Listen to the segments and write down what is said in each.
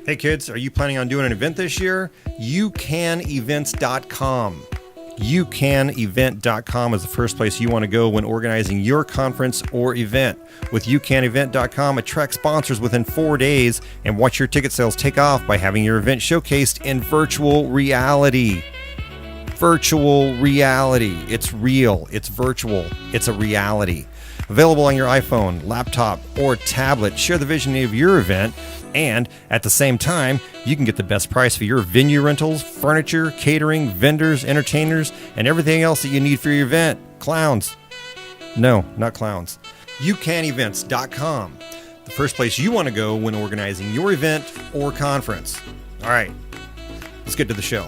Hey kids, are you planning on doing an event this year? YouCanEvents.com. YouCanEvent.com is the first place you want to go when organizing your conference or event. With YouCanEvent.com, attract sponsors within 4 days and watch your ticket sales take off by having your event showcased in virtual reality. Virtual reality. It's real. It's virtual. It's a reality. Available on your iPhone, laptop, or tablet. Share the vision of your event, and at the same time, you can get the best price for your venue rentals, furniture, catering, vendors, entertainers, and everything else that you need for your event. Clowns. No, not clowns. YouCanEvents.com. The first place you want to go when organizing your event or conference. All right, let's get to the show.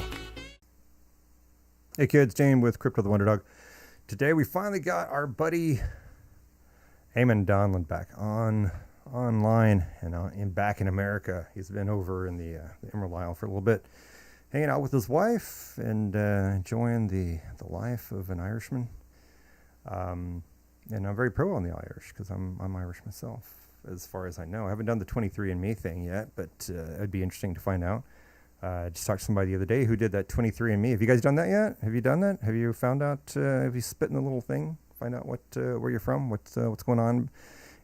Hey kids, Dane with Crypto the WonderDog. Today we finally got our buddy Eamonn Donlyn back online and back in America. He's been over in the Emerald Isle for a little bit, hanging out with his wife and enjoying the life of an Irishman. And I'm very pro on the Irish because I'm Irish myself, as far as I know. I haven't done the 23andMe thing yet, but it'd be interesting to find out. I just talked to somebody the other day who did that 23andMe. Have you guys done that yet? Have you done that? Have you found out? Have you spit in the little thing? Find out where you're from, what's going on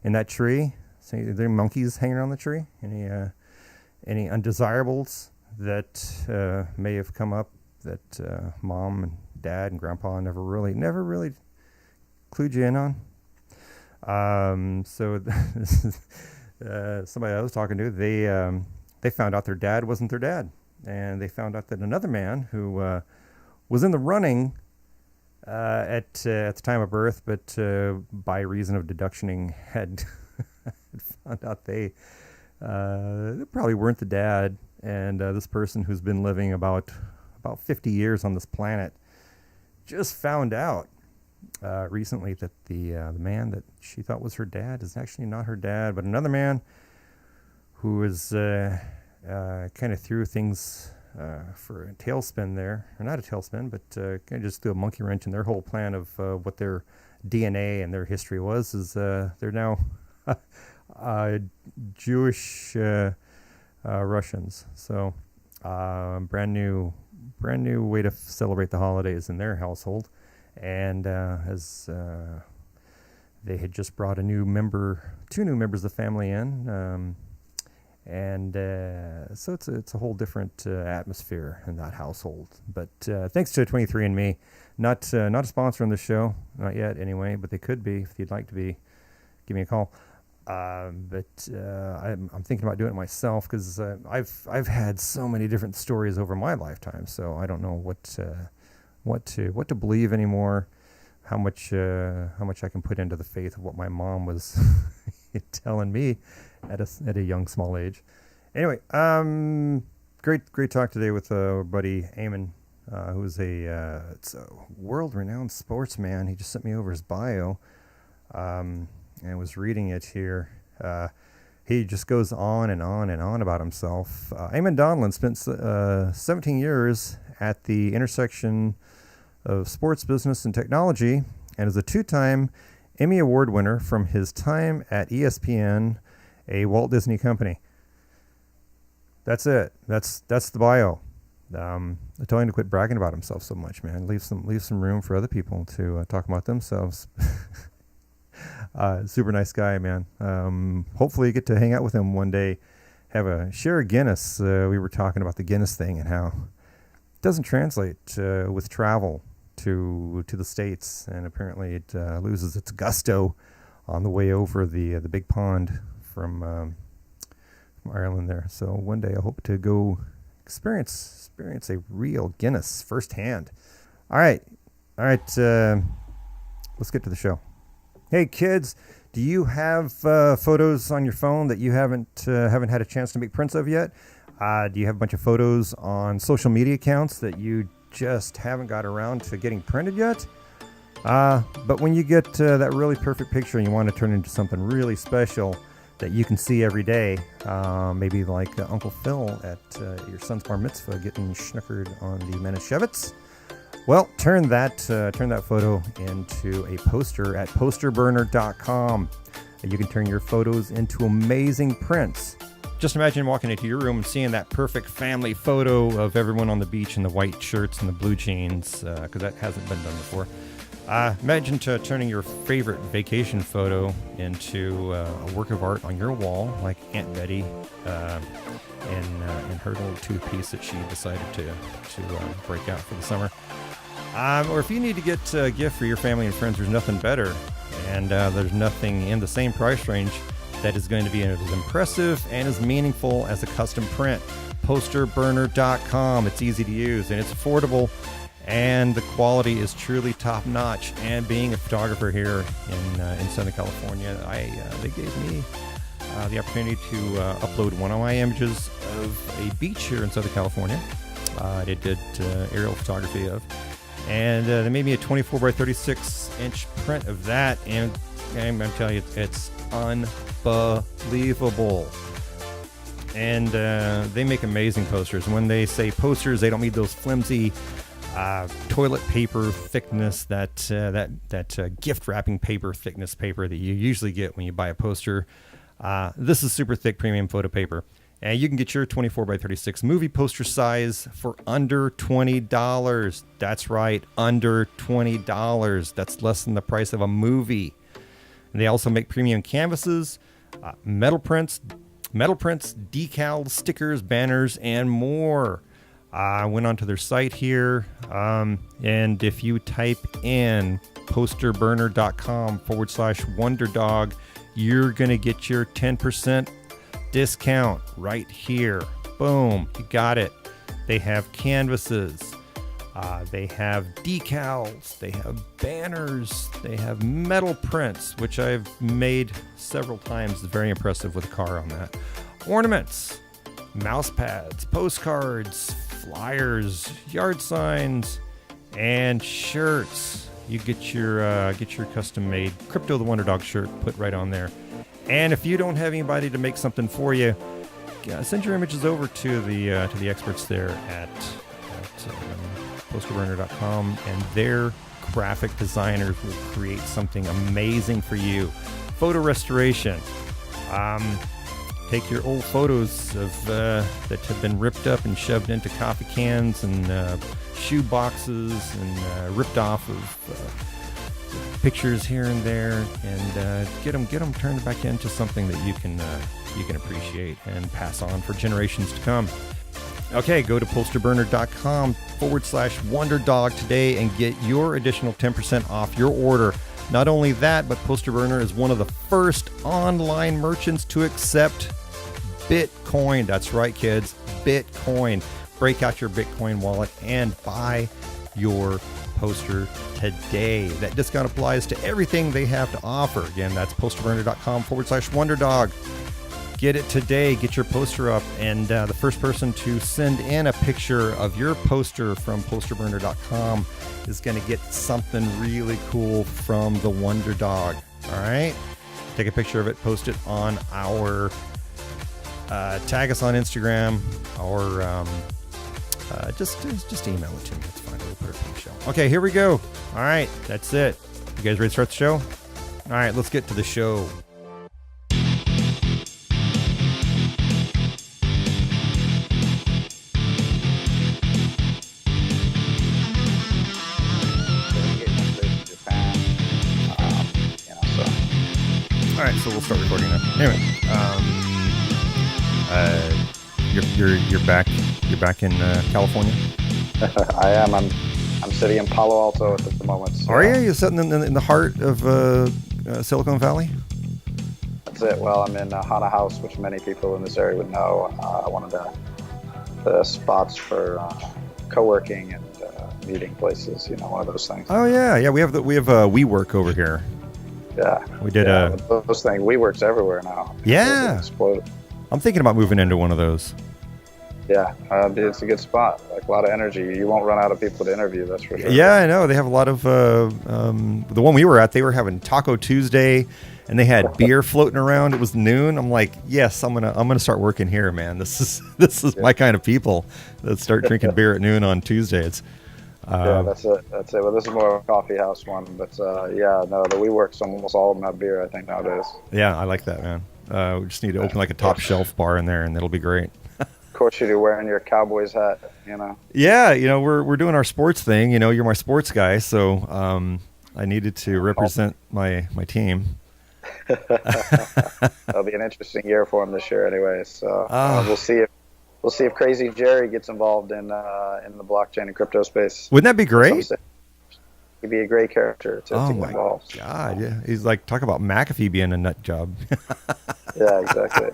in that tree. See, are there monkeys hanging around the tree? Any undesirables that may have come up that mom and dad and grandpa never really clued you in on? So somebody I was talking to, they found out their dad wasn't their dad, and they found out that another man who was in the running at the time of birth, but by reason of deductioning had found out they probably weren't the dad. And this person who's been living about 50 years on this planet just found out recently that the man that she thought was her dad is actually not her dad, but another man who was kind of threw things for a tailspin there, or not a tailspin, but kind of just threw a monkey wrench in their whole plan of what their DNA and their history was. Is they're now Jewish Russians. So brand new way to celebrate the holidays in their household, and as they had just brought two new members of the family in. And so it's a whole different atmosphere in that household. But thanks to 23andMe, not a sponsor on the show, not yet anyway, but they could be. If you'd like to be, give me a call. But I'm thinking about doing it myself because I've had so many different stories over my lifetime, so I don't know what to believe anymore. How much I can put into the faith of what my mom was telling me at a young small age. Anyway, great talk today with our buddy Eamonn, who's it's a world-renowned sportsman. He just sent me over his bio, and I was reading it here. He just goes on and on and on about himself. Eamonn Donlyn spent 17 years at the intersection of sports, business, and technology, and is a two-time Emmy Award winner from his time at ESPN, a Walt Disney Company. That's it. That's the bio. I told him to quit bragging about himself so much, man. Leave some room for other people to talk about themselves. Super nice guy, man. Hopefully you get to hang out with him one day. Share a Guinness. We were talking about the Guinness thing and how it doesn't translate with travel to the States, and apparently it loses its gusto on the way over the big pond from Ireland there. So one day I hope to go experience a real Guinness firsthand. All right. Let's get to the show. Hey kids, do you have photos on your phone that you haven't had a chance to make prints of yet? Do you have a bunch of photos on social media accounts that you just haven't got around to getting printed yet? But when you get that really perfect picture and you want to turn it into something really special that you can see every day, maybe like Uncle Phil at your son's bar mitzvah getting schnookered on the Manischewitz. Well, turn that photo into a poster at posterburner.com. You can turn your photos into amazing prints just imagine walking into your room and seeing that perfect family photo of everyone on the beach in the white shirts and the blue jeans, because that hasn't been done before. Imagine turning your favorite vacation photo into a work of art on your wall, like Aunt Betty and her little toothpiece that she decided to break out for the summer. Or if you need to get a gift for your family and friends, there's nothing better, and there's nothing in the same price range that is going to be as impressive and as meaningful as a custom print. Posterburner.com. It's easy to use and it's affordable, and the quality is truly top notch. And being a photographer here in Southern California, they gave me the opportunity to upload one of my images of a beach here in Southern California. They did aerial photography of, and they made me a 24 by 36 inch print of that, and I'm going to tell you, it's unbelievable. And they make amazing posters. When they say posters, they don't mean those flimsy toilet paper thickness, that gift wrapping paper thickness paper that you usually get when you buy a poster. This is super thick premium photo paper. And you can get your 24 by 36 movie poster size for under $20. That's right, under $20. That's less than the price of a movie. And they also make premium canvases, metal prints, decals, stickers, banners, and more. I went onto their site here, and if you type in posterburner.com/WonderDog, you're going to get your 10% discount right here. Boom, you got it. They have canvases, they have decals, they have banners, they have metal prints, which I've made several times. It's very impressive with a car on that. Ornaments, mouse pads, postcards, flyers, yard signs, and shirts. You get your custom-made Crypto the WonderDog shirt put right on there. And if you don't have anybody to make something for you, send your images over to the experts there at posterburner.com, and their graphic designers will create something amazing for you. Photo restoration. Take your old photos of that have been ripped up and shoved into coffee cans and shoe boxes and ripped off of pictures here and there, and get them turned back into something that you can appreciate and pass on for generations to come. Okay, go to posterburner.com/WonderDog today and get your additional 10% off your order. Not only that, but Posterburner is one of the first online merchants to accept Bitcoin. That's right, kids, Bitcoin. Break out your Bitcoin wallet and buy your poster today. That discount applies to everything they have to offer. Again, that's posterburner.com/WonderDog. Get it today. Get your poster up, and the first person to send in a picture of your poster from posterburner.com is going to get something really cool from the WonderDog. All right? Take a picture of it, post it on our tag us on Instagram, or just email it to me. It's fine. We'll put it on the show. Okay, here we go. All right, that's it. You guys ready to start the show? All right, let's get to the show. All right, so we'll start recording now. Anyway, you're back. You're back in California. I am. I'm sitting in Palo Alto at the moment. So. Are you? You're sitting in the heart of Silicon Valley? That's it. Well, I'm in Hana House, which many people in this area would know. One of the spots for co-working and meeting places. You know, one of those things. Oh yeah. We have WeWork over here. Yeah, we did those things. WeWork's everywhere now. Yeah, exploded. I'm thinking about moving into one of those. Yeah, it's a good spot. Like a lot of energy. You won't run out of people to interview. That's for sure. Yeah, I know. They have a lot of the one we were at. They were having Taco Tuesday, and they had beer floating around. It was noon. I'm like, yes, I'm gonna start working here, man. This is my kind of people that start drinking beer at noon on Tuesdays. Yeah, that's it. Well, this is more of a coffee house one, but the WeWorks, almost all of them have beer, I think, nowadays. Yeah, I like that, man. We just need to open like a top shelf bar in there, and it'll be great. Of course, you're wearing your Cowboys hat, you know. Yeah, we're doing our sports thing. You're my sports guy, so I needed to represent my team. That'll be an interesting year for him this year, anyway. So we'll see if Crazy Jerry gets involved in the blockchain and crypto space. Wouldn't that be great? He'd be a great character to get involved. Oh my God! Yeah, he's like, talk about McAfee being a nut job. Yeah, exactly.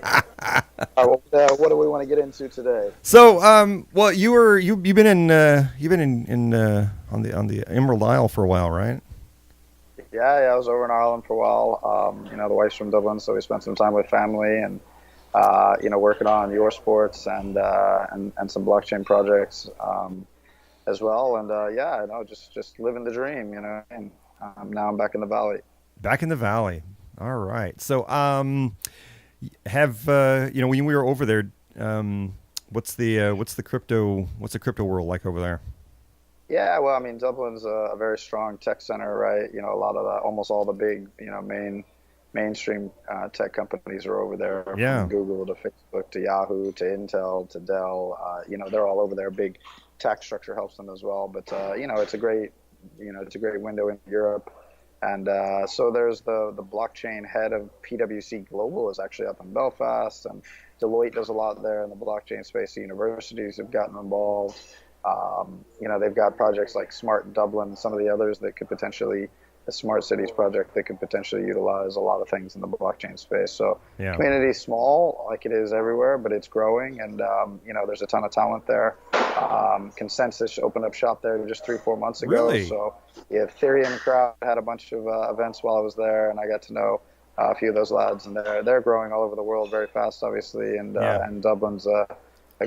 What do we want to get into today? So, well, you've been in on the Emerald Isle for a while, right? Yeah, I was over in Ireland for a while. The wife's from Dublin, so we spent some time with family and working on your sports and some blockchain projects as well. And just living the dream, And now I'm back in the valley. Back in the valley. All right. So, when we were over there, what's the crypto world like over there? Yeah, well, I mean, Dublin's a very strong tech center, right? A lot of almost all the big, mainstream tech companies are over there. Yeah. From Google to Facebook to Yahoo to Intel to Dell. They're all over there. Big tax structure helps them as well. But it's a great window into Europe. And so there's the blockchain head of PwC Global is actually up in Belfast, and Deloitte does a lot there in the blockchain space. The universities have gotten involved. They've got projects like Smart Dublin, some of the others that could potentially, a Smart Cities project that could potentially utilize a lot of things in the blockchain space. So community's small, like it is everywhere, but it's growing, and there's a ton of talent there. Consensus opened up shop there just 3-4 months ago. Really? So the Ethereum crowd had a bunch of events while I was there, and I got to know a few of those lads, and they're growing all over the world very fast, obviously, and Dublin's a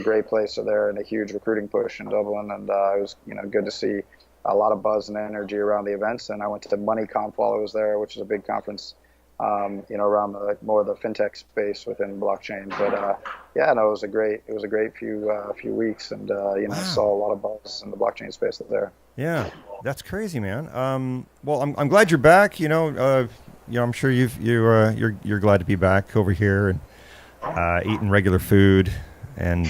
great place. So they're in a huge recruiting push in Dublin, and it was good to see a lot of buzz and energy around the events. And I went to MoneyConf while I was there, which is a big conference, around more of the fintech space within blockchain. But it was a great few weeks, and Wow. saw a lot of buzz in the blockchain space there. Yeah, that's crazy, man. Well, I'm glad you're back. I'm sure you're glad to be back over here and eating regular food. And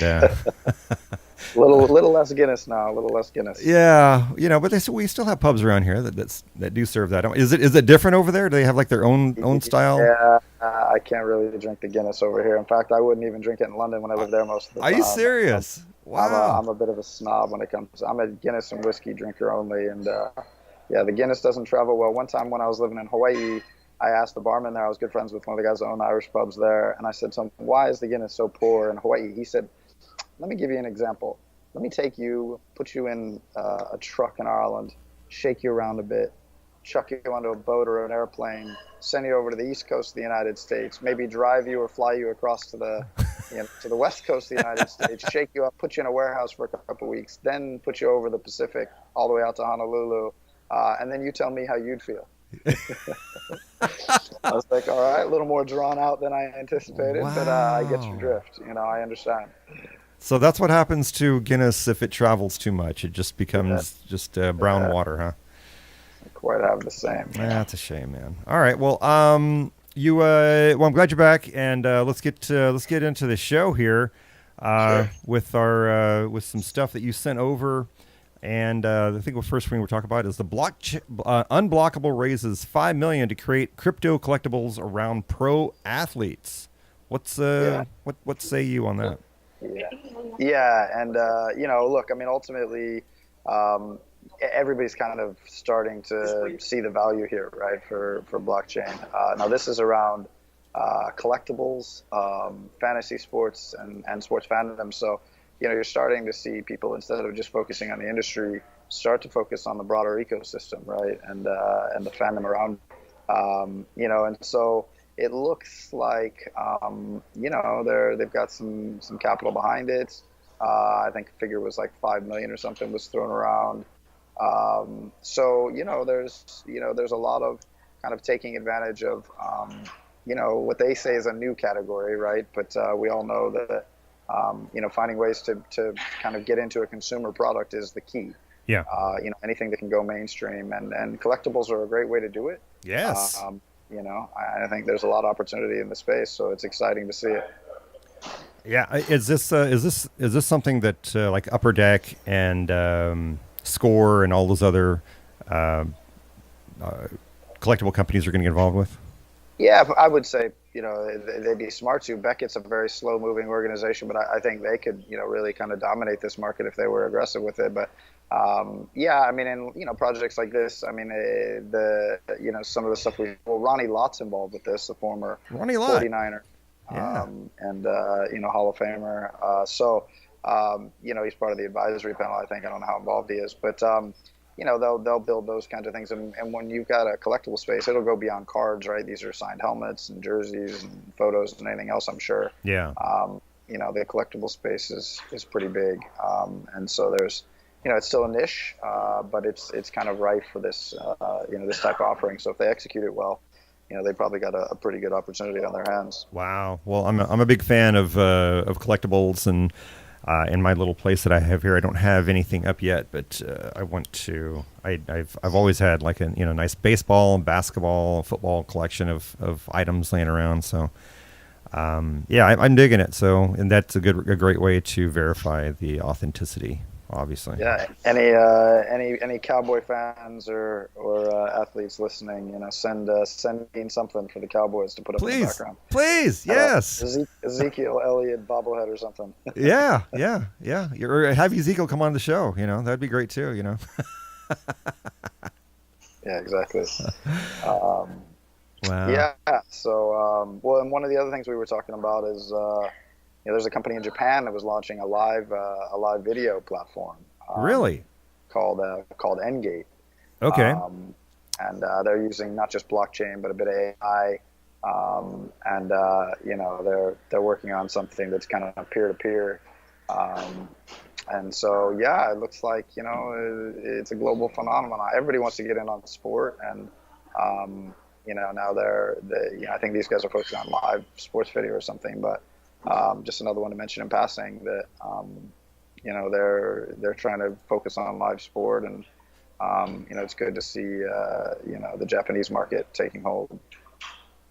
little less Guinness now, a little less Guinness. Yeah, but we still have pubs around here that do serve that. Is it different over there? Do they have like their own style? Yeah, I can't really drink the Guinness over here. In fact, I wouldn't even drink it in London when I lived there most of the time. Are you serious? Wow. I'm a bit of a snob when it comes. I'm a Guinness and whiskey drinker only, and the Guinness doesn't travel well. One time when I was living in Hawaii, I asked the barman there, I was good friends with one of the guys that own Irish pubs there, and I said to him, why is the Guinness so poor in Hawaii? He said, let me give you an example. Let me take you, put you in a truck in Ireland, shake you around a bit, chuck you onto a boat or an airplane, send you over to the east coast of the United States, maybe drive you or fly you across to the to the west coast of the United States, shake you up, put you in a warehouse for a couple of weeks, then put you over the Pacific all the way out to Honolulu, and then you tell me how you'd feel. I was like, all right, a little more drawn out than I anticipated, but I get your drift. I understand. So that's what happens to Guinness if it travels too much. It just becomes brown water, huh? Quite have the same. That's a shame, man. All right, well, I'm glad you're back, and let's get into the show here with some stuff that you sent over. And I think the first thing we're talking about is the Unblockable raises $5 million to create crypto collectibles around pro athletes. What say you on that? Yeah, and look, I mean, ultimately, everybody's kind of starting to see the value here, right, for blockchain. Now, this is around collectibles, fantasy sports, and sports fandom. So, you're starting to see people, instead of just focusing on the industry, start to focus on the broader ecosystem, right, and the fandom around, and so it looks like, they've got some capital behind it. I think the figure was like 5 million or something was thrown around. So there's a lot of kind of taking advantage of, what they say is a new category, right? But we all know that. Finding ways to kind of get into a consumer product is the key. Yeah. Anything that can go mainstream, and collectibles are a great way to do it. Yes. You know, I think there's a lot of opportunity in the space, so it's exciting to see it. Yeah, is this something that like Upper Deck and Score and all those other uh, collectible companies are going to get involved with? Yeah, I would say, you know, they'd be smart to. Beckett's a very slow-moving organization, but I think they could, you know, really kind of dominate this market if they were aggressive with it. But yeah, I mean, and you know, projects like this, I mean, you know, some of the stuff Ronnie Lott's involved with this, the former Ronnie Lott. 49er, Yeah. and you know, Hall of Famer. You know, he's part of the advisory panel. I think I don't know how involved he is, but you know, they'll build those kinds of things. And when you've got a collectible space, it'll go beyond cards, right? These are signed helmets and jerseys and photos and anything else, I'm sure. Yeah. You know, the collectible space is pretty big. And so there's, you know, it's still a niche, but it's kind of ripe for this, you know, this type of offering. So if they execute it well, you know, they probably got a pretty good opportunity on their hands. Wow. Well, I'm a big fan of collectibles, and in my little place that I have here, I don't have anything up yet, but I want to. I've always had like a nice baseball, basketball, football collection of items laying around. So yeah, I'm digging it. So, and that's a great way to verify the authenticity, obviously. Yeah. Any Cowboy fans or athletes listening, you know, send in something for the Cowboys to put up in the background. Please, yes. Ezekiel Elliott bobblehead or something. Yeah. Or have Ezekiel come on the show. You know, that'd be great too. You know. Yeah, exactly. Wow. Yeah. So, well, and one of the other things we were talking about is, you know, there's a company in Japan that was launching a live video platform. Really? Called Engate. Okay. And they're using not just blockchain but a bit of AI. And you know, they're working on something that's kind of peer to peer. And so, yeah, it looks like, you know, it's a global phenomenon. Everybody wants to get in on sport, and you know, now you know, I think these guys are focusing on live sports video or something. But just another one to mention in passing that you know, they're trying to focus on live sport, and you know, it's good to see you know, the Japanese market taking hold.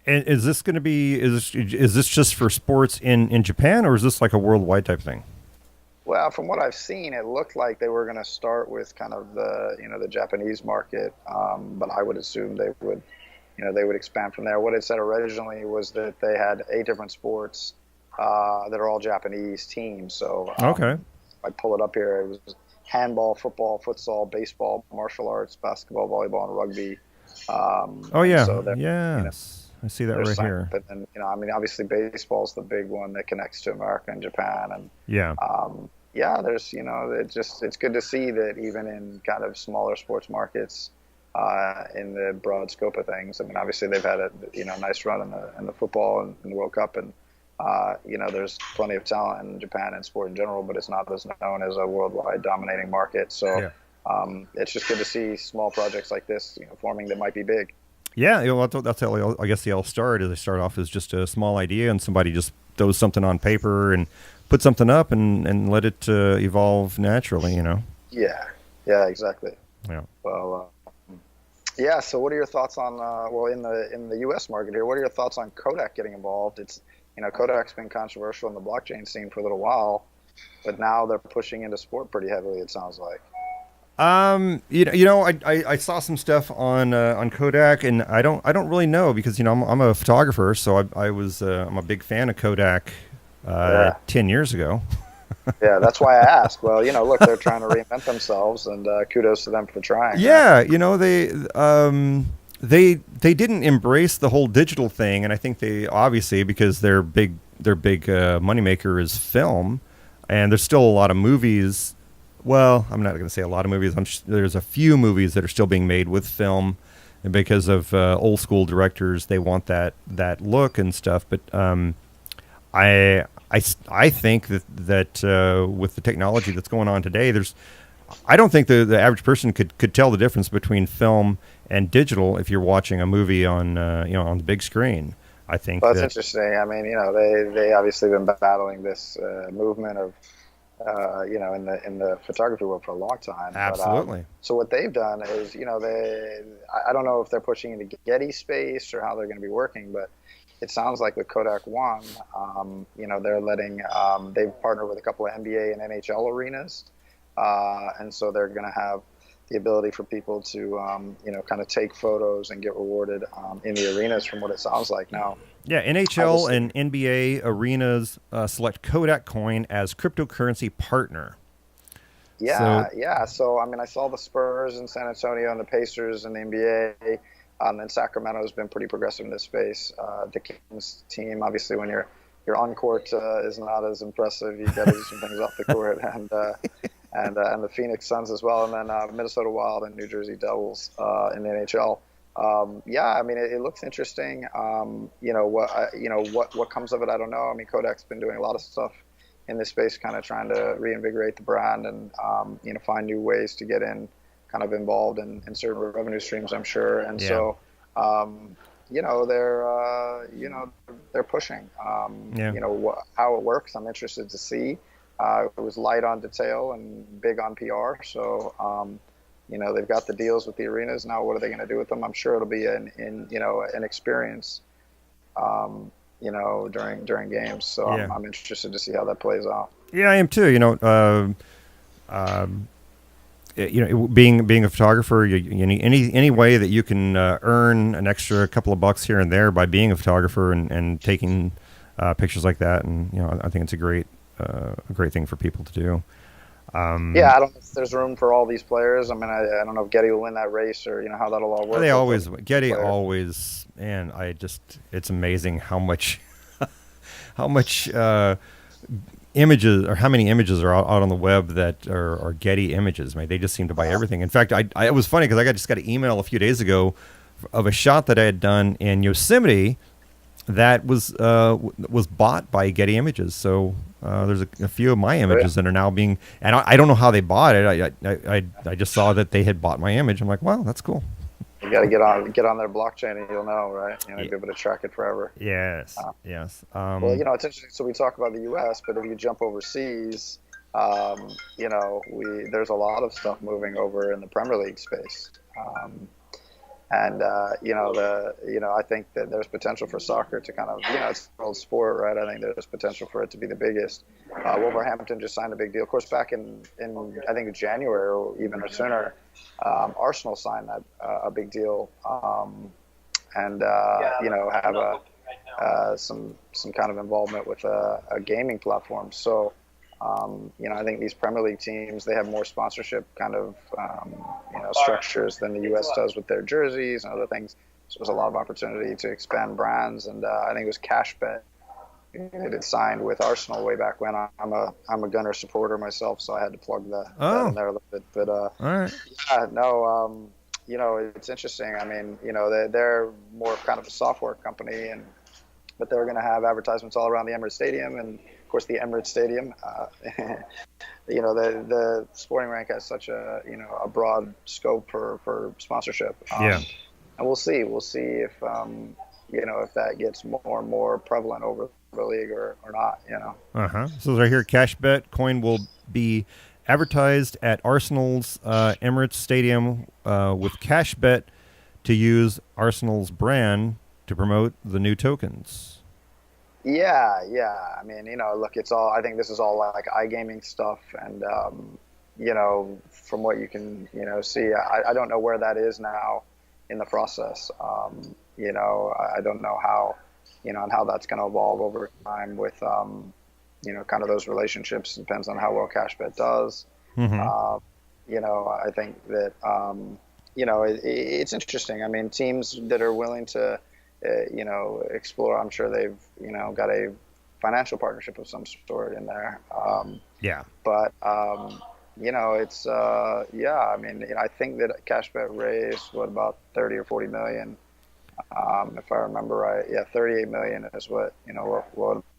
And is this going to be is this just for sports in Japan, or is this like a worldwide type thing? Well, from what I've seen, it looked like they were going to start with kind of the Japanese market, but I would assume they would expand from there. What it said originally was that they had 8 different sports that are all Japanese teams. So Okay. I pull it up here. It was handball, football, futsal, baseball, martial arts, basketball, volleyball, and rugby. Oh yeah. So yes. You know, I see that right here. But then, you know, I mean, obviously baseball's the big one that connects to America and Japan, and Yeah. yeah, there's, you know, it's good to see that even in kind of smaller sports markets, in the broad scope of things. I mean, obviously they've had a nice run in the football and the World Cup, and you know, there's plenty of talent in Japan and sport in general, but it's not as known as a worldwide dominating market. So it's just good to see small projects like this, you know, forming that might be big. Yeah, you know, that's how I guess they all start. Is they start off as just a small idea, and somebody just throws something on paper and put something up and let it evolve naturally. You know. Yeah, exactly. Yeah. Well, yeah. So, what are your thoughts on in the U.S. market here? What are your thoughts on Kodak getting involved? It's, you know, Kodak's been controversial in the blockchain scene for a little while, but now they're pushing into sport pretty heavily, it sounds like. I saw some stuff on Kodak, and I don't really know, because, you know, I'm a photographer, so I'm a big fan of Kodak 10 years ago. Yeah, that's why I asked. Well, you know, look, they're trying to reinvent themselves, and kudos to them for trying. Yeah, right? You know, they didn't embrace the whole digital thing, and I think they obviously, because their big moneymaker is film, and there's still a lot of movies. Well, I'm not going to say a lot of movies. There's a few movies that are still being made with film, and because of old school directors, they want that look and stuff. But I think that with the technology that's going on today, I don't think the average person could tell the difference between film and digital if you're watching a movie on on the big screen. I think that's interesting. I mean, you know, they obviously been battling this movement of in the photography world for a long time. Absolutely. But so what they've done is, I don't know if they're pushing into Getty space or how they're going to be working, but it sounds like with Kodak One, they're letting they've partnered with a couple of NBA and NHL arenas, and so they're going to have the ability for people to kind of take photos and get rewarded in the arenas, from what it sounds like now. Yeah, NHL and NBA arenas select Kodak Coin as cryptocurrency partner. Yeah, yeah. So, I mean, I saw the Spurs in San Antonio and the Pacers in the NBA. And Sacramento has been pretty progressive in this space. The Kings team, obviously, when your on court is not as impressive, you got to do some things off the court, and the Phoenix Suns as well, and then Minnesota Wild and New Jersey Devils in the NHL. I mean, it looks interesting. What comes of it, I don't know. I mean, Kodak's been doing a lot of stuff in this space, kind of trying to reinvigorate the brand and find new ways to get kind of involved in certain revenue streams, I'm sure. And so, they're pushing. How it works, I'm interested to see. It was light on detail and big on PR. So, they've got the deals with the arenas. Now, what are they going to do with them? I'm sure it'll be an experience, during games. So I'm interested to see how that plays out. Yeah, I am too. Being a photographer, any way that you can earn an extra couple of bucks here and there by being a photographer and taking pictures like that, and I think it's a great thing for people to do. I don't know if there's room for all these players. I mean, I don't know if Getty will win that race or how that'll all work. Getty always, and it's amazing how much images, or how many images are out on the web that are Getty Images. I mean, they just seem to buy everything. In fact, it was funny because I just got an email a few days ago of a shot that I had done in Yosemite that was bought by Getty Images. So there's a few of my images that are now being, and I don't know how they bought it. I just saw that they had bought my image. I'm like, wow, that's cool. You got to get on their blockchain and you'll know, right? You'll be able to track it forever. Yes, yes. Well, it's interesting. So we talk about the U.S., but if you jump overseas, there's a lot of stuff moving over in the Premier League space. I think that there's potential for soccer to kind of, it's a world sport, right? I think there's potential for it to be the biggest. Wolverhampton just signed a big deal. Of course, back in I think January or even sooner, Arsenal signed a big deal, have some kind of involvement with a gaming platform. So, I think these Premier League teams, they have more sponsorship kind of, structures than the U.S. does with their jerseys and other things. So there's a lot of opportunity to expand brands. And I think it was Cashbet that had signed with Arsenal way back when. I'm a Gunner supporter myself, so I had to plug that in there a little bit. But all right. It's interesting. I mean, they're more kind of a software company, but they're going to have advertisements all around the Emirates Stadium, and of course the Emirates Stadium. The sporting rank has such a broad scope for sponsorship. And we'll see if if that gets more and more prevalent over the league or not. So right here, Cashbet Coin will be advertised at Arsenal's Emirates Stadium with Cashbet to use Arsenal's brand to promote the new tokens. Yeah. I mean, look, it's all. I think this is all like iGaming stuff, and from what you can see, I don't know where that is now in the process. I don't know how and how that's going to evolve over time with kind of those relationships. It depends on how well Cashbet does. I think that it's interesting. I mean, teams that are willing to explore, I'm sure they've got a financial partnership of some sort in there. But it's I mean, I think that Cashbet raised about 30 or 40 million, if I remember right. 38 million is what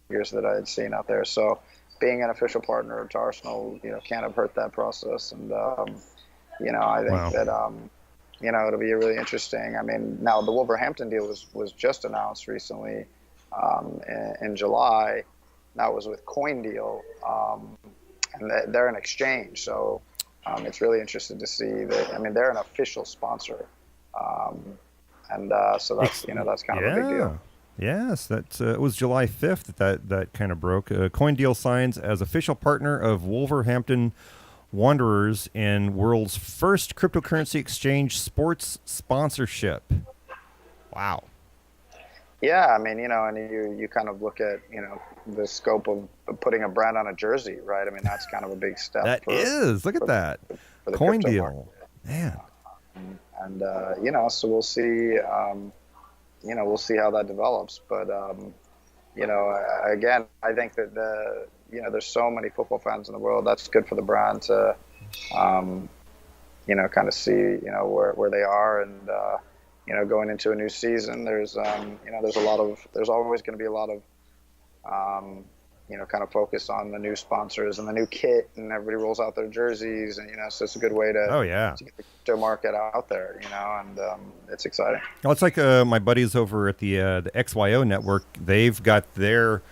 figures that I had seen out there. So being an official partner to Arsenal, can't have hurt that process. And I think that it'll be really interesting. I mean, now the Wolverhampton deal was just announced recently in July. That was with Coin Deal, and they're an exchange. So it's really interesting to see that. I mean, they're an official sponsor, and so that's that's kind of a big deal. Yes, that it was July 5th that kind of broke. CoinDeal signs as official partner of Wolverhampton Wanderers in world's first cryptocurrency exchange sports sponsorship. Wow. Yeah, I mean, and you kind of look at, the scope of putting a brand on a jersey, right? I mean, that's kind of a big step. Look at that. CoinDeal. Man. And, so we'll see, we'll see how that develops. But, again, I think that there's so many football fans in the world. That's good for the brand to, kind of see, where they are. And, going into a new season, there's always going to be a lot of, kind of focus on the new sponsors and the new kit, and everybody rolls out their jerseys, and so it's a good way to get the crypto market out there, and it's exciting. Well, it's like my buddies over at the XYO network. They've got their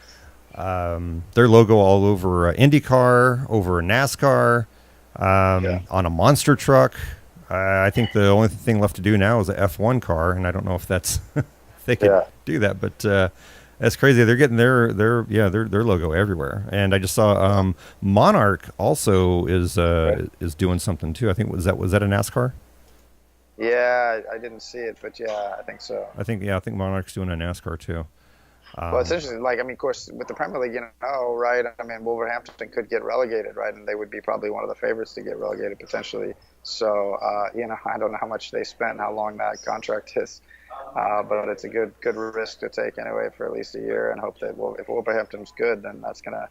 logo all over IndyCar, over NASCAR, on a monster truck. I think the only thing left to do now is a F1 car, and I don't know if that's if they could do that, but that's crazy. They're getting their logo everywhere. And I just saw Monarch also is doing something too. I think was that a NASCAR? Yeah, I didn't see it, but yeah, I think so. I think Monarch's doing a NASCAR too. Well, it's interesting. Like, I mean, of course, with the Premier League, right? I mean, Wolverhampton could get relegated, right? And they would be probably one of the favorites to get relegated potentially. So, I don't know how much they spent, how long that contract is, but it's a good risk to take anyway for at least a year, and hope that if Wolverhampton's good, then that's gonna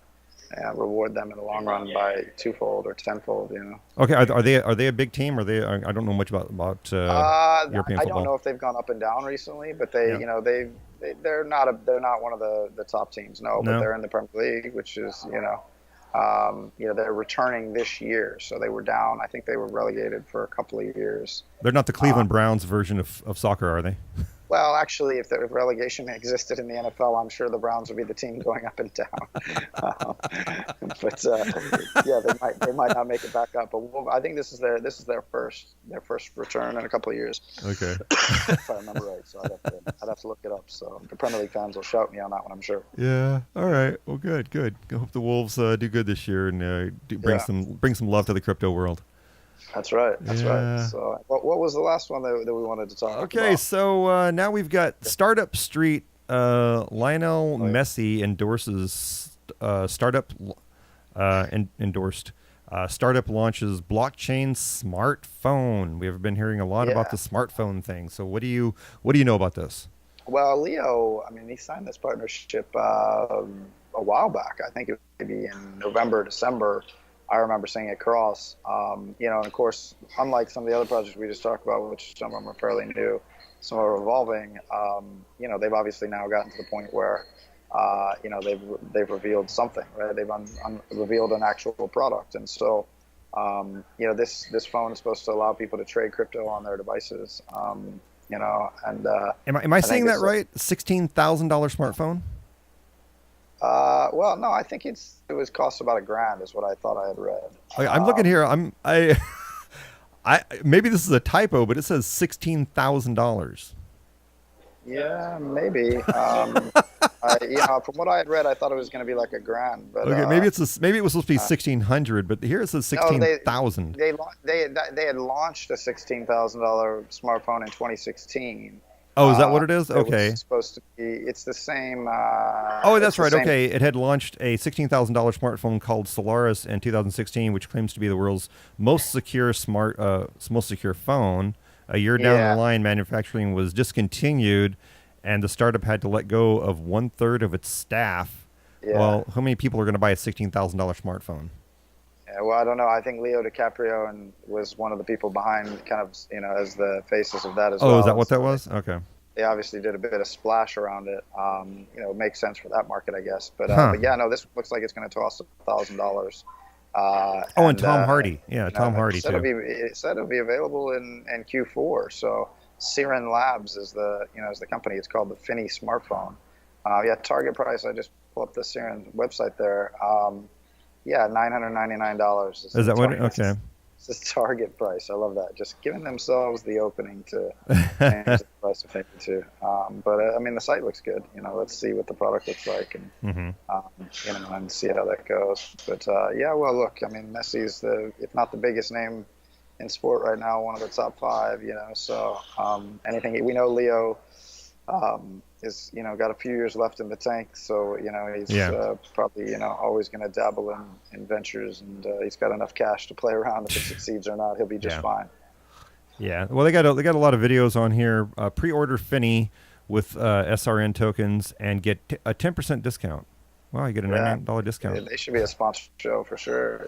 reward them in the long run by twofold or tenfold. Okay, are they a big team? Are they? I don't know much about European football. I don't know if they've gone up and down recently, but they're not one of the top teams. No, but they're in the Premier League, which is they're returning this year, so they were down. I think they were relegated for a couple of years. They're not the Cleveland Browns version of soccer, are they? Well, actually, if relegation existed in the NFL, I'm sure the Browns would be the team going up and down. They might not make it back up. But I think this is their first return in a couple of years. Okay, if I remember right. So I'd have to look it up. So the Premier League fans will shout me on that one, I'm sure. Yeah. All right. Well, good. I hope the Wolves do good this year and bring some love to the crypto world. That's right. So what was the last one that we wanted to talk about? Okay, so now we've got Startup Street. Lionel Messi endorses endorsed. Startup launches blockchain smartphone. We have been hearing a lot about the smartphone thing. So what do you know about this? Well, Leo, I mean, he signed this partnership a while back. I think it would be in November, December. I remember seeing it cross, and of course, unlike some of the other projects we just talked about, which some of them are fairly new, some are evolving, they've obviously now gotten to the point where, they've revealed something, right? They've revealed an actual product. And so, this phone is supposed to allow people to trade crypto on their devices, and am I saying that right? $16,000 smartphone? Well, no, I think it was cost about $1,000 is what I thought I had read. I'm looking here. I maybe this is a typo, but it says $16,000. Yeah, maybe. From what I had read, I thought it was going to be like $1,000. But okay, maybe it was supposed to be 1,600, but here it says 16,000. They had launched a $16,000 smartphone in 2016. Oh, is that what it is? Okay. It's supposed to be. It's the same. That's right. Okay, it had launched a $16,000 smartphone called Solaris in 2016, which claims to be the world's most secure phone. A year down the line, manufacturing was discontinued, and the startup had to let go of 1/3 of its staff. Yeah. Well, how many people are going to buy a $16,000 smartphone? Yeah, well, I don't know. I think Leo DiCaprio was one of the people behind, kind of, as the faces of that as well. Oh, is that what that was? Okay. They obviously did a bit of splash around it. It makes sense for that market, I guess. But this looks like it's going to cost $1,000. And Tom Hardy. Yeah, Tom Hardy too. It said it'll be available in Q4. So Siren Labs is the company. It's called the Finny smartphone. Target price. I just pulled up the Siren website there. Yeah, $999 Is that what? Okay. It's the target price. I love that. Just giving themselves the opening to change the price if they need to. But I mean, the site looks good. Let's see what the product looks like, and and see how that goes. But yeah, well, look, I mean, Messi's if not the biggest name in sport right now, one of the top 5. So anything we know, Leo is got a few years left in the tank, so he's probably always going to dabble in ventures, and he's got enough cash to play around. If it succeeds or not, he'll be just fine. Yeah, well, they got a lot of videos on here. Pre-order Finney with SRN tokens and get a 10% discount. Wow, you get a $99 discount. They should be a sponsored show for sure.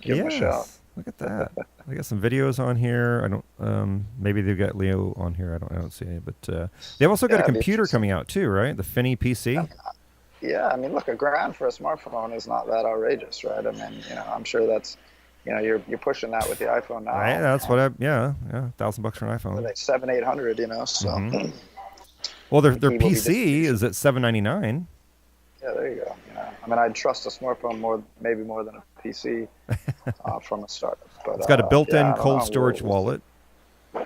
Give them a shout. Look at that. They got some videos on here. I don't. Maybe they've got Leo on here. I don't see it. But they've also got a computer coming out too, right? The Finney PC. Yeah, I mean, look, $1,000 for a smartphone is not that outrageous, right? I mean, I'm sure that's, you're pushing that with the iPhone now. Right, that's what $1,000 for an iPhone. Like $700-800, so. Mm-hmm. Well, their PC is at $799. Yeah, there you go. I mean, I'd trust a smartphone maybe more than a PC from a startup. But it's got a built-in cold storage wallet. Yeah,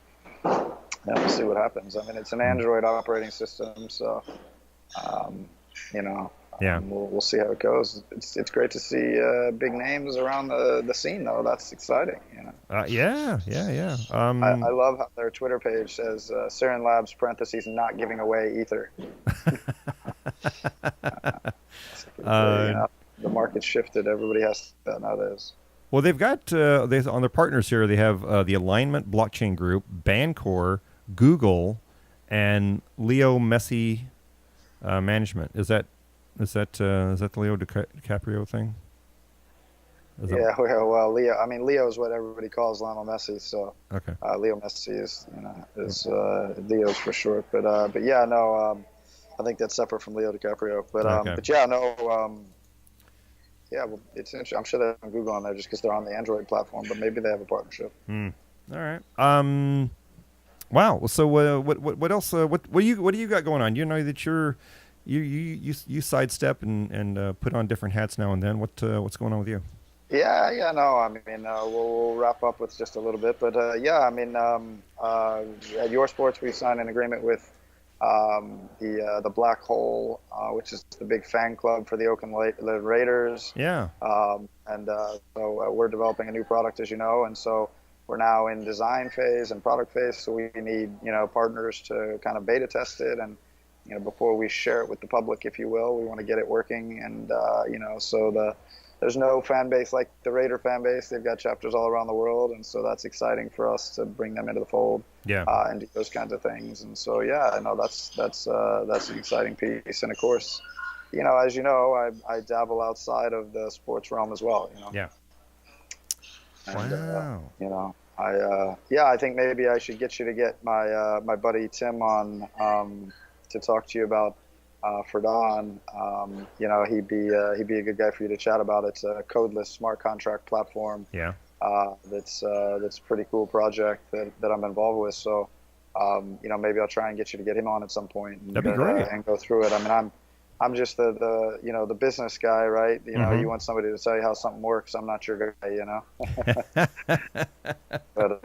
we'll see what happens. I mean, it's an Android operating system, so we'll see how it goes. It's great to see big names around the scene, though. That's exciting. Yeah. I love how their Twitter page says Siren Labs (not giving away Ether). The market shifted. Everybody has that nowadays. Well, they've got on their partners here. They have the Alignment Blockchain Group, Bancor, Google, and Leo Messi Management. Is that the Leo DiCaprio thing? Well, Leo. I mean, Leo is what everybody calls Lionel Messi. So okay. Leo Messi is Leo's for short. But yeah, no. I think that's separate from Leo DiCaprio. But yeah, no. Yeah, well, it's interesting. I'm sure they have Google on there just because they're on the Android platform, but maybe they have a partnership. All right. Wow. So what else? What do you got going on? You know that you sidestep and put on different hats now and then. What's going on with you? Yeah. No, I mean, we'll wrap up with just a little bit, but yeah, I mean, at Your Sports we signed an agreement with the Black Hole, which is the big fan club for the Oakland Raiders. Yeah. So we're developing a new product, as you know, and so we're now in design phase and product phase. So we need partners to kind of beta test it, and before we share it with the public, if you will, we want to get it working, and so there's no fan base like the Raider fan base. They've got chapters all around the world, and so that's exciting for us to bring them into the fold. Yeah. And do those kinds of things. And so yeah, I know that's an exciting piece. And of course, as you know, I dabble outside of the sports realm as well. Yeah. And, wow. I think maybe I should get you to get my buddy Tim on to talk to you about. For Don, he'd be a good guy for you to chat about. It's a codeless smart contract platform. Yeah. That's a pretty cool project that I'm involved with. So, maybe I'll try and get you to get him on at some point. And, that'd be great. And go through it. I mean, I'm just the business guy, right? You want somebody to tell you how something works. I'm not your guy, But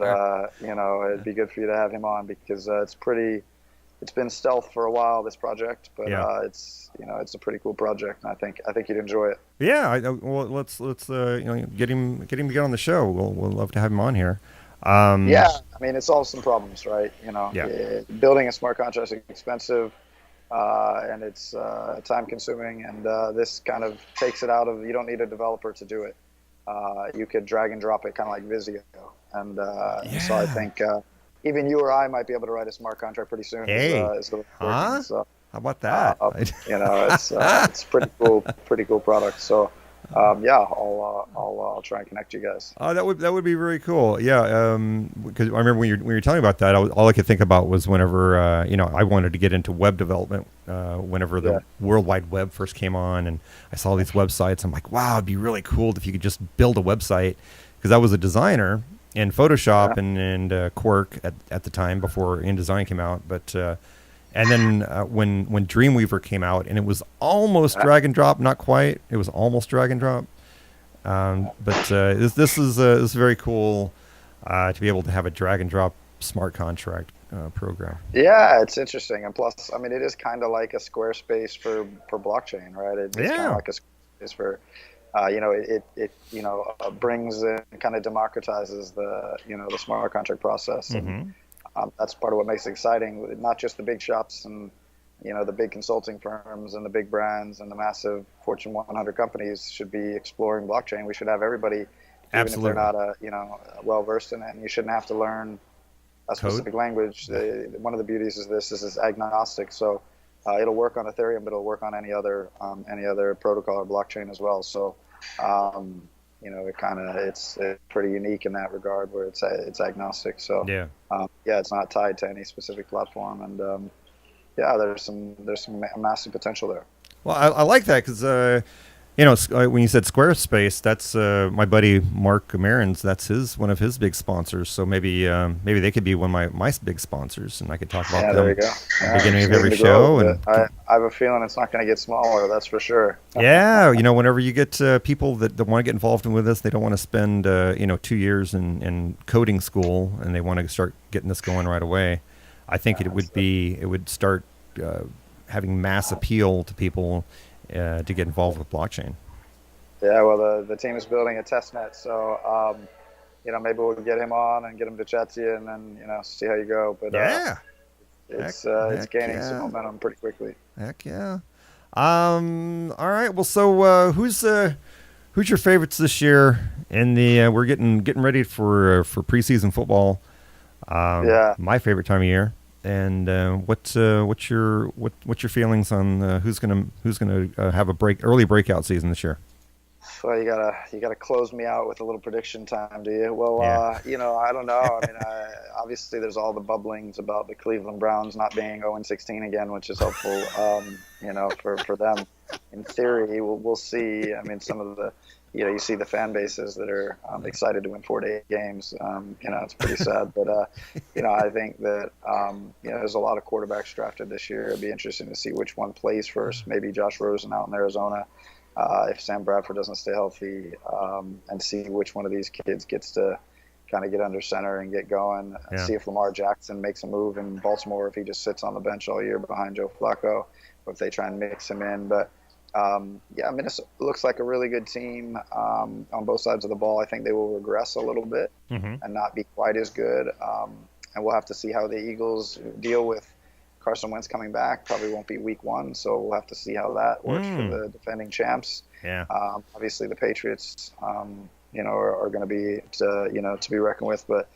it'd be good for you to have him on because it's been stealth for a while, this project, but it's a pretty cool project, and I think you'd enjoy it. Yeah, well, let's get him to get on the show. We'll love to have him on here. Yeah, I mean, it solves some problems, right? Building a smart contract is expensive, and it's time consuming, and this kind of takes it out of. You don't need a developer to do it. You could drag and drop it, kind of like Vizio, and so I think. Even you or I might be able to write a smart contract pretty soon. Hey, so, how about that? It's pretty cool product. So, I'll try and connect you guys. That would be very cool. Yeah, because I remember when you were telling me about that, all I could think about was whenever I wanted to get into web development. Whenever the World Wide Web first came on, and I saw these websites, I'm like, wow, it'd be really cool if you could just build a website. Because I was a designer. In Photoshop and Quirk at the time before InDesign came out, but and then when Dreamweaver came out and it was almost drag and drop, not quite, it was almost drag and drop. This is very cool to be able to have a drag and drop smart contract program. Yeah, it's interesting, and plus, I mean, it is kind of like a Squarespace for blockchain, right? It's kind of like a Squarespace for, it brings in, kind of democratizes the smart contract process, and that's part of what makes it exciting. Not just the big shops and the big consulting firms and the big brands and the massive Fortune 100 companies should be exploring blockchain. We should have everybody, even if they're not well versed in it, and you shouldn't have to learn a specific language. One of the beauties is this is agnostic, so it'll work on Ethereum, but it'll work on any other protocol or blockchain as well. So it's pretty unique in that regard, where it's agnostic. So it's not tied to any specific platform, and there's some massive potential there. Well, I like that because when you said Squarespace, that's my buddy Mark Marin's. That's one of his big sponsors. So maybe they could be one of my big sponsors, and I could talk about them there you go. at the beginning of every show. And I have a feeling it's not going to get smaller. That's for sure. Yeah, whenever you get people that want to get involved with this, they don't want to spend 2 years in coding school, and they want to start getting this going right away. I think it would start having mass appeal to people to get involved with blockchain. Yeah, well, the team is building a test net, so maybe we'll get him on and get him to chat to you, and then see how you go. But it's gaining some momentum pretty quickly. Heck yeah! All right. Well, so who's your favorites this year? In the we're getting ready for preseason football. My favorite time of year. And what's your feelings on who's gonna have a early breakout season this year? Well, you gotta close me out with a little prediction time, do you? Well, I don't know. I mean, obviously there's all the bubblings about the Cleveland Browns not being 0-16 again, which is helpful, for them. In theory, we'll see. I mean, some of the you see the fan bases that are excited to win 4 to 8 games. It's pretty sad. But, I think that, there's a lot of quarterbacks drafted this year. It'd be interesting to see which one plays first. Maybe Josh Rosen out in Arizona, if Sam Bradford doesn't stay healthy, and see which one of these kids gets to kind of get under center and get going. See if Lamar Jackson makes a move in Baltimore, if he just sits on the bench all year behind Joe Flacco, or if they try and mix him in. But, Minnesota looks like a really good team on both sides of the ball. I think they will regress a little bit and not be quite as good. And we'll have to see how the Eagles deal with Carson Wentz coming back. Probably won't be week 1, so we'll have to see how that works for the defending champs. Obviously, the Patriots, are going to be, to be reckoned with. But,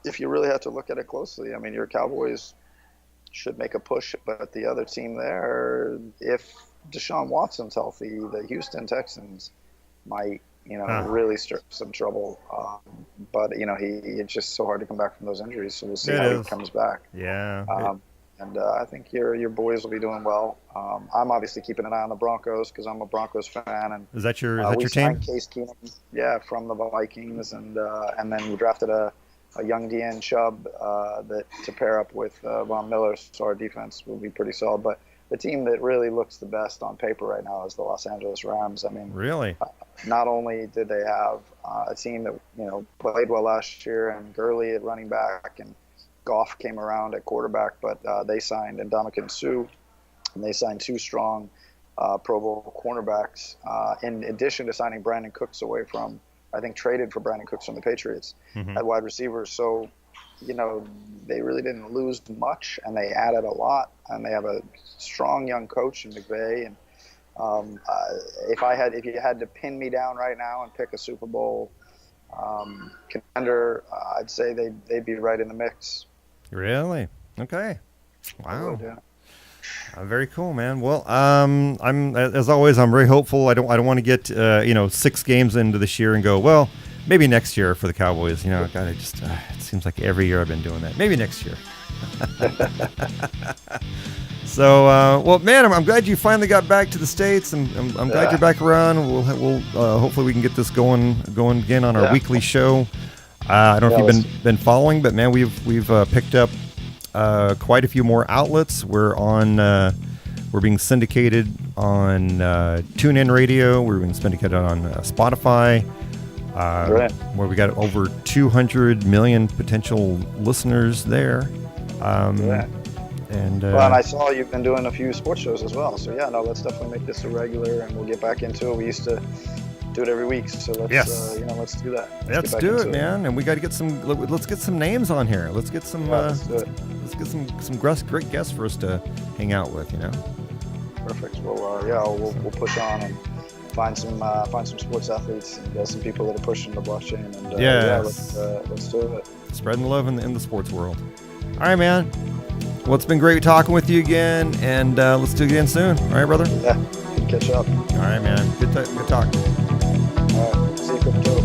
if you really have to look at it closely, I mean, your Cowboys should make a push, but the other team there, if Deshaun Watson's healthy, the Houston Texans might, really stir some trouble. But it's just so hard to come back from those injuries. So we'll see how he comes back. And I think your boys will be doing well. I'm obviously keeping an eye on the Broncos because I'm a Broncos fan. And is that your team? Signed Case Keenum, from the Vikings, and then we drafted a young DN Chubb to pair up with Von Miller, so our defense will be pretty solid. But the team that really looks the best on paper right now is the Los Angeles Rams. I mean, really, not only did they have a team that played well last year, and Gurley at running back, and Goff came around at quarterback, but they signed Ndamukong Suh, and they signed 2 strong Pro Bowl cornerbacks, in addition to signing Brandon Cooks away from, I think, traded for Brandon Cooks from the Patriots at wide receiver. So, they really didn't lose much, and they added a lot, and they have a strong young coach in McVay. And if you had to pin me down right now and pick a Super Bowl contender, I'd say they'd be right in the mix. Really? Okay. Wow. Yeah. Very cool, man. Well, I'm as always, I'm very hopeful. I don't want to get 6 games into this year and go, well, maybe next year for the Cowboys. God, it seems like every year I've been doing that. Maybe next year. So, well, man, I'm glad you finally got back to the States, and I'm glad you're back around. We'll hopefully we can get this going again on our weekly show. I don't know if you've been following, but man, we've picked up quite a few more outlets. We're We're being syndicated on TuneIn Radio. We're being syndicated on Spotify. Right. Where we got over 200 million potential listeners there. Right. And well, and I saw you've been doing a few sports shows as well. So yeah, no, let's definitely make this a regular, and we'll get back into it. We used to do it every week, so let's let's do that. Let's do it, man. And we got to get some. Let's get some names on here. Let's get some. Let's do it. Let's get some great guests for us to hang out with. Perfect. Well, we'll push on and find some sports athletes and some people that are pushing the blockchain. And let's do it. Spreading the love in the sports world. All right, man. Well, it's been great talking with you again, and let's do it again soon. All right, brother? Yeah, good catch up. All right, man. Good talk. All right, see you, Crypto.